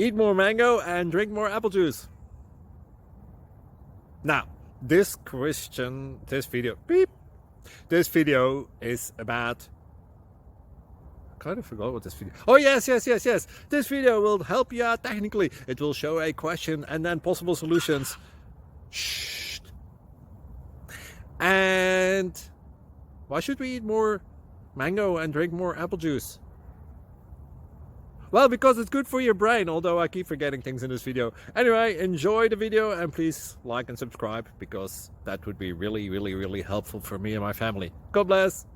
Eat more mango and drink more apple juice. Now, this video is about, I kind of forgot what this video. Oh yes. This video will help you out technically. It will show a question and then possible solutions. Shh. And why should we eat more mango and drink more apple juice? Well, because it's good for your brain, although I keep forgetting things in this video. Anyway, enjoy the video and please like and subscribe, because that would be really helpful for me and my family. God bless!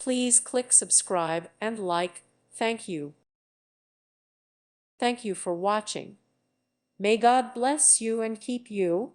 Please click subscribe and like. Thank you. Thank you for watching. May God bless you and keep you.